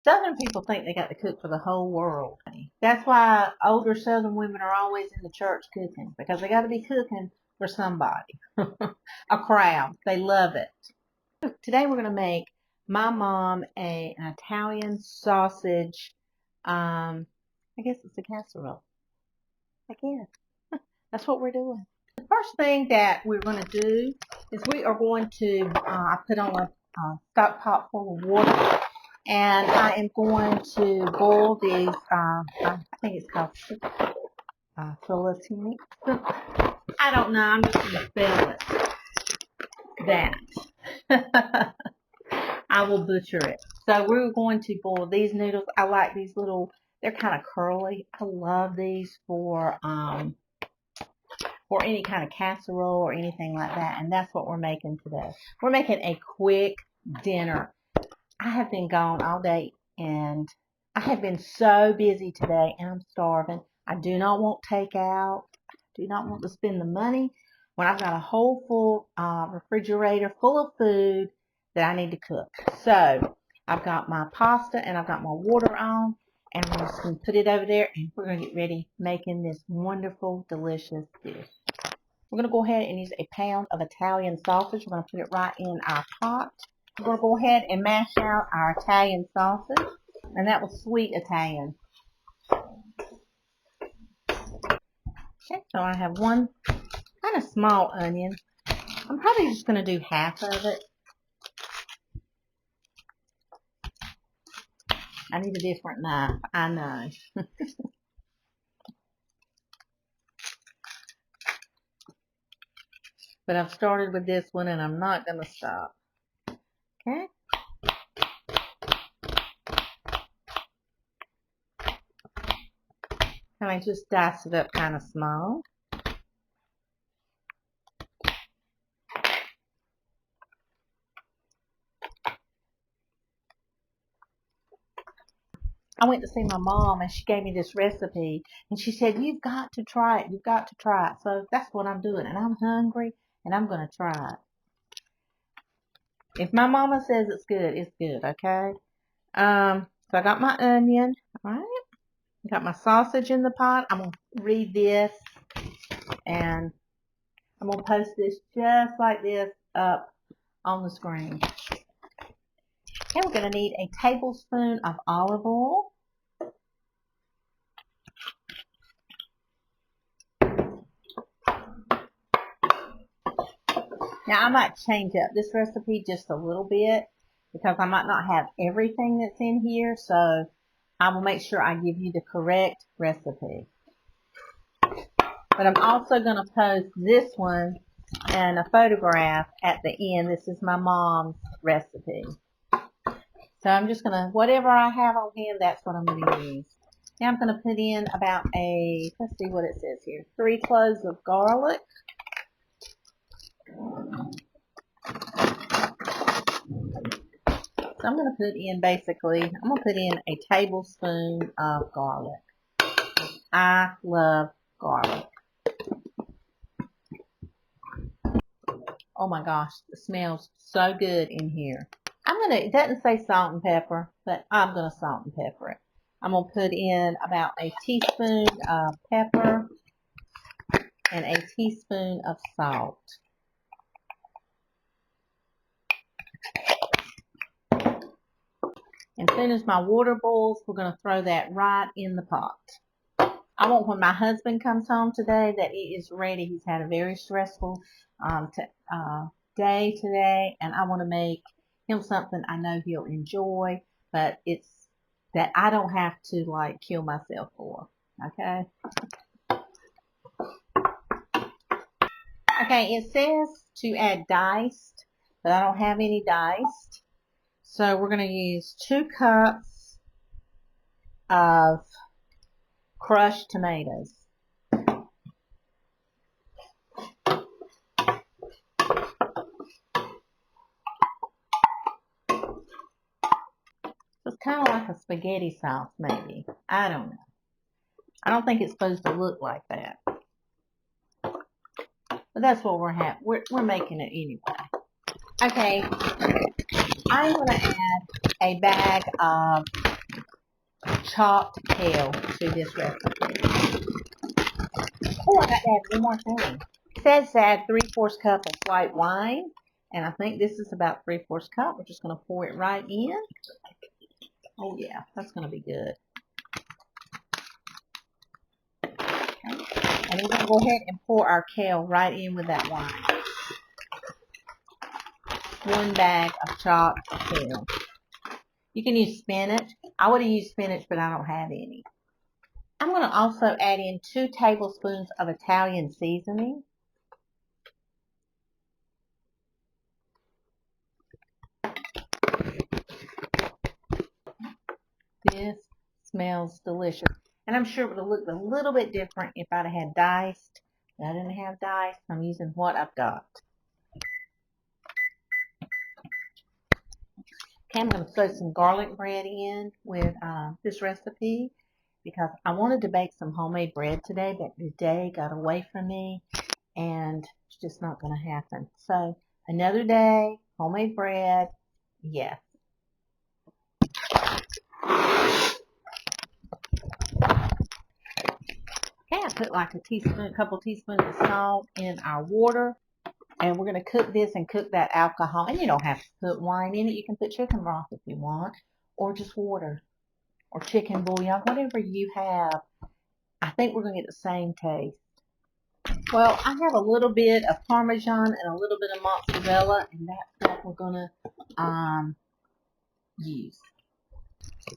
Southern people think they got to cook for the whole world. That's why older Southern women are always in the church cooking, because they got to be cooking for somebody, a crowd. They love it. Today we're going to make my mom an Italian sausage, I guess it's a casserole. I guess. That's what we're doing. The first thing that we're going to do is we are going to, I put on a stock pot full of water, and I am going to boil these, I think it's called filetini. I don't know, I'm just going to spell it. That. I will butcher it. So we're going to boil these noodles. I like these little, they're kind of curly. I love these for any kind of casserole or anything like that. And that's what we're making today. We're making a quick dinner. I have been gone all day and I have been so busy today and I'm starving. I do not want takeout. I do not want to spend the money when I've got a whole full refrigerator full of food that I need to cook. So I've got my pasta and I've got my water on, and we're just going to put it over there and we're going to get ready making this wonderful, delicious dish. We're going to go ahead and use a pound of Italian sausage. We're going to put it right in our pot. We're going to go ahead and mash out our Italian sausage, and that was sweet Italian. Okay, so I have one kind of small onion. I'm probably just going to do half of it. I need a different knife, I know. But I've started with this one and I'm not going to stop. Okay. And I just dice it up kind of small. I went to see my mom and she gave me this recipe and she said, you've got to try it. You've got to try it. So that's what I'm doing. And I'm hungry and I'm going to try it. If my mama says it's good, okay? So I got my onion, all right? I got my sausage in the pot. I'm going to read this and I'm going to post this just like this up on the screen. Okay, we're going to need a tablespoon of olive oil. Now, I might change up this recipe just a little bit because I might not have everything that's in here, so I will make sure I give you the correct recipe. But I'm also going to post this one and a photograph at the end. This is my mom's recipe. So I'm just going to, whatever I have on hand, that's what I'm going to use. Now I'm going to put in about let's see what it says here, 3 cloves of garlic. So I'm going to put in a tablespoon of garlic. I love garlic. Oh my gosh, it smells so good in here. It doesn't say salt and pepper, but I'm going to salt and pepper it. I'm going to put in about a teaspoon of pepper and a teaspoon of salt. And as soon as my water boils, we're going to throw that right in the pot. I want when my husband comes home today that it is ready. He's had a very stressful day today, and I want to make him something I know he'll enjoy, but it's that I don't have to like kill myself for. Okay? Okay, it says to add diced, but I don't have any diced. So we're going to use 2 cups of crushed tomatoes. It's kind of like a spaghetti sauce, maybe. I don't know. I don't think it's supposed to look like that. But that's what we're having. We're making it anyway. Okay. I'm going to add a bag of chopped kale to this recipe. Oh, I got to add one more thing. It says to add 3/4 cup of white wine, and I think this is about 3/4 cup. We're just going to pour it right in. Oh yeah, that's going to be good. Okay. And we're going to go ahead and pour our kale right in with that wine. 1 bag of chopped kale. You can use spinach. I would have used spinach, but I don't have any. I'm going to also add in 2 tablespoons of Italian seasoning. This smells delicious. And I'm sure it would have looked a little bit different if I'd have had diced. But I didn't have diced. I'm using what I've got. Okay, I'm going to throw some garlic bread in with this recipe because I wanted to bake some homemade bread today, but the day got away from me and it's just not going to happen. So another day, homemade bread, yes. Okay, I put like a couple teaspoons of salt in our water. And we're going to cook this and cook that alcohol. And you don't have to put wine in it. You can put chicken broth if you want. Or just water. Or chicken bouillon. Whatever you have. I think we're going to get the same taste. Well, I have a little bit of parmesan and a little bit of mozzarella. And that's what we're going to use.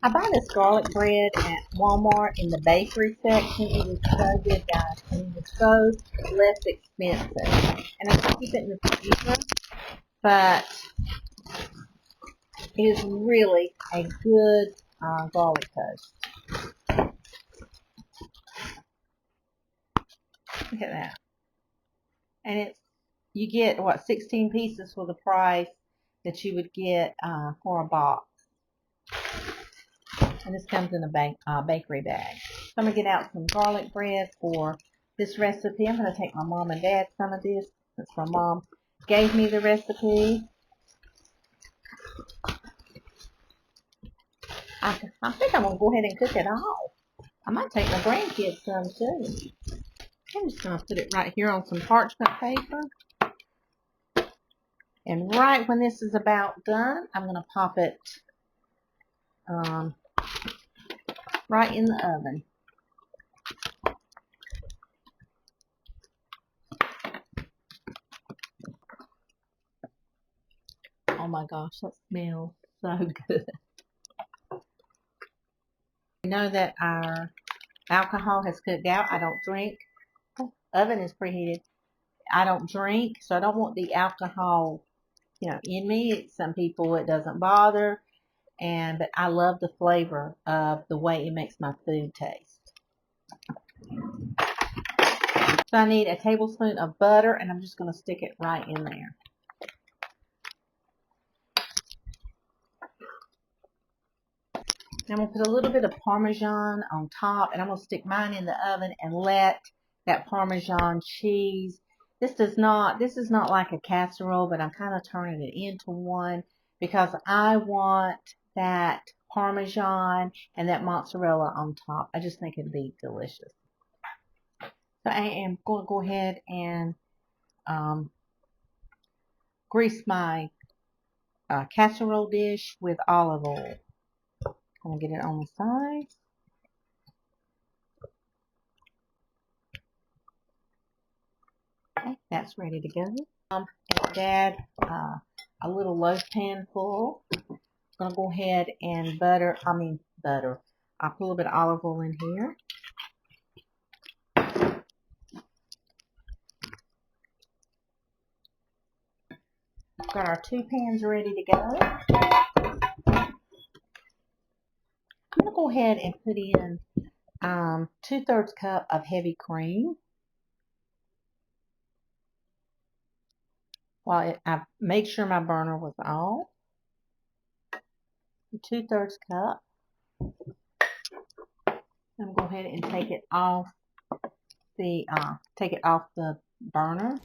I buy this garlic bread at Walmart in the bakery section. It is so good, guys. And it is so less expensive. And I can keep it in the freezer, but it is really a good garlic toast. Look at that. And you get, what, 16 pieces for the price that you would get for a box. And this comes in a bakery bag. So I'm going to get out some garlic bread for this recipe. I'm going to take my mom and dad some of this since my mom gave me the recipe. I think I'm going to go ahead and cook it all. I might take my grandkids some too. I'm just going to put it right here on some parchment paper. And right when this is about done, I'm going to pop it right in the oven. Oh my gosh, that smells so good. We know that our alcohol has cooked out. I don't drink. Oh, oven is preheated. I don't drink, so I don't want the alcohol, in me. Some people it doesn't bother, but I love the flavor of the way it makes my food taste. So I need a tablespoon of butter, and I'm just going to stick it right in there. I'm going to put a little bit of Parmesan on top, and I'm going to stick mine in the oven and let that Parmesan cheese. This is not like a casserole, but I'm kind of turning it into one because I want that Parmesan and that mozzarella on top. I just think it'd be delicious. So I am going to go ahead and grease my casserole dish with olive oil. I'm going to get it on the sides. Okay, that's ready to go. And add a little loaf pan full. I'm going to go ahead and butter. I'll put a little bit of olive oil in here. Got our 2 pans ready to go. I'm going to go ahead and put in 2/3 cup of heavy cream. While I made sure my burner was off. 2/3 cup. I'm going to go ahead and take it off the burner.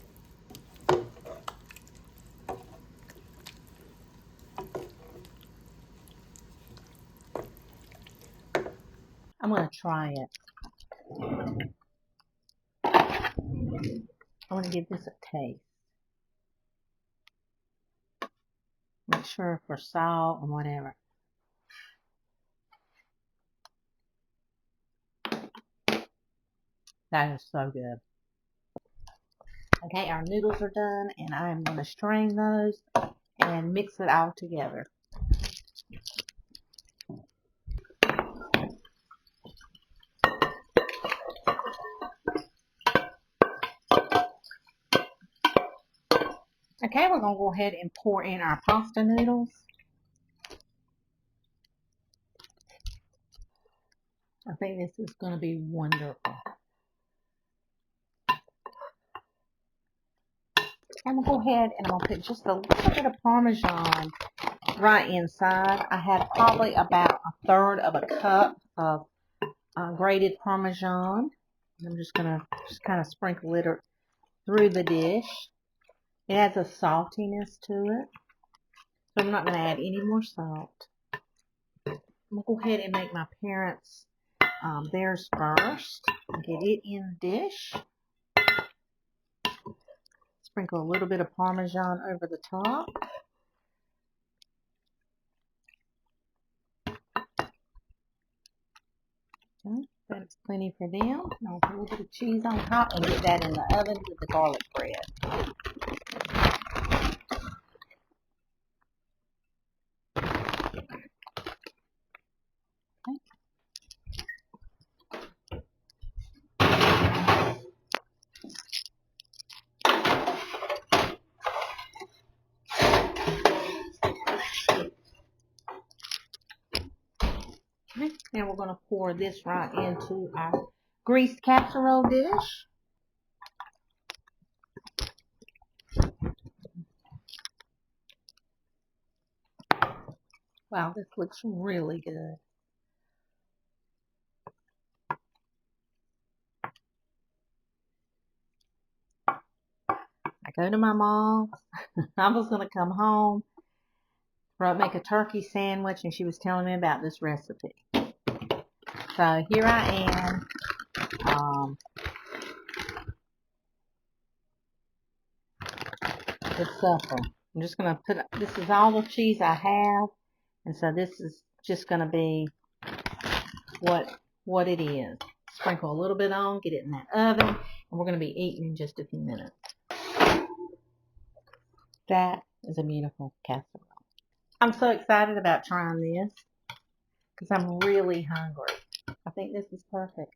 I'm going to try it. I want to give this a taste. Make sure for salt and whatever. That is so good. Okay, our noodles are done, and I am going to strain those and mix it all together. Okay, we're going to go ahead and pour in our pasta noodles. I think this is going to be wonderful. I'm going to go ahead and I'm going to put just a little bit of Parmesan right inside. I have probably about 1/3 of a cup of grated Parmesan. I'm just going to kind of sprinkle it through the dish. It adds a saltiness to it. So I'm not going to add any more salt. I'm going to go ahead and make my parents theirs first. Get it in the dish. Sprinkle a little bit of Parmesan over the top. Okay, that's plenty for them. I'll put a little bit of cheese on top and get that in the oven with the garlic bread. Okay, now we're going to pour this right into our greased casserole dish. Wow, this looks really good. I go to my mom's. I was going to come home, make a turkey sandwich, and she was telling me about this recipe. So here I am. The supper. I'm just going to put, this is all the cheese I have, and so this is just going to be what it is. Sprinkle a little bit on, get it in that oven, and we're going to be eating in just a few minutes. That is a beautiful casserole. I'm so excited about trying this because I'm really hungry. I think this is perfect.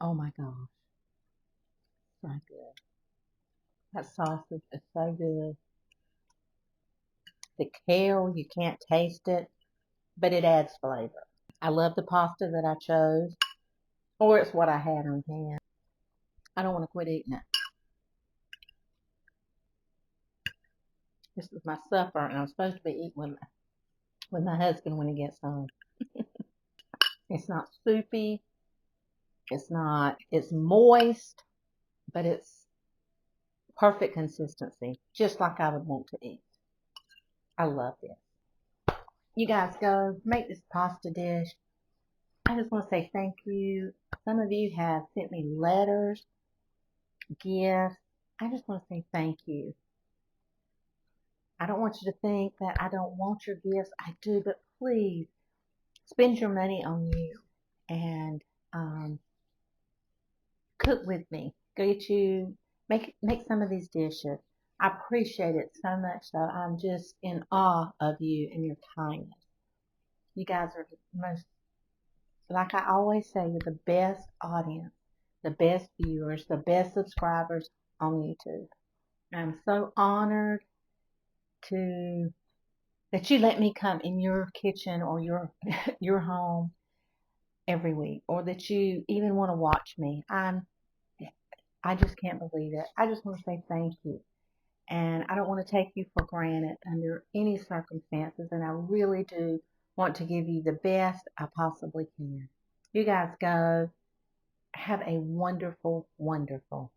Oh my gosh. So good. That sausage is so good. The kale, you can't taste it, but it adds flavor. I love the pasta that I chose, or it's what I had on hand. I don't want to quit eating it. This is my supper, and I'm supposed to be eating with my husband when he gets home. It's not soupy. It's moist, but it's perfect consistency, just like I would want to eat. I love this. You guys go make this pasta dish. I just want to say thank you. Some of you have sent me letters, gifts. I just want to say thank you. I don't want you to think that I don't want your gifts. I do, but please spend your money on you and cook with me. Make some of these dishes. I appreciate it so much, though. I'm just in awe of you and your kindness. You guys are the most, like I always say, you're the best audience, the best viewers, the best subscribers on YouTube. I'm so honored that you let me come in your kitchen or your home every week, or that you even want to watch me. I just can't believe it. I just want to say thank you. And I don't want to take you for granted under any circumstances. And I really do want to give you the best I possibly can. You guys go. Have a wonderful, wonderful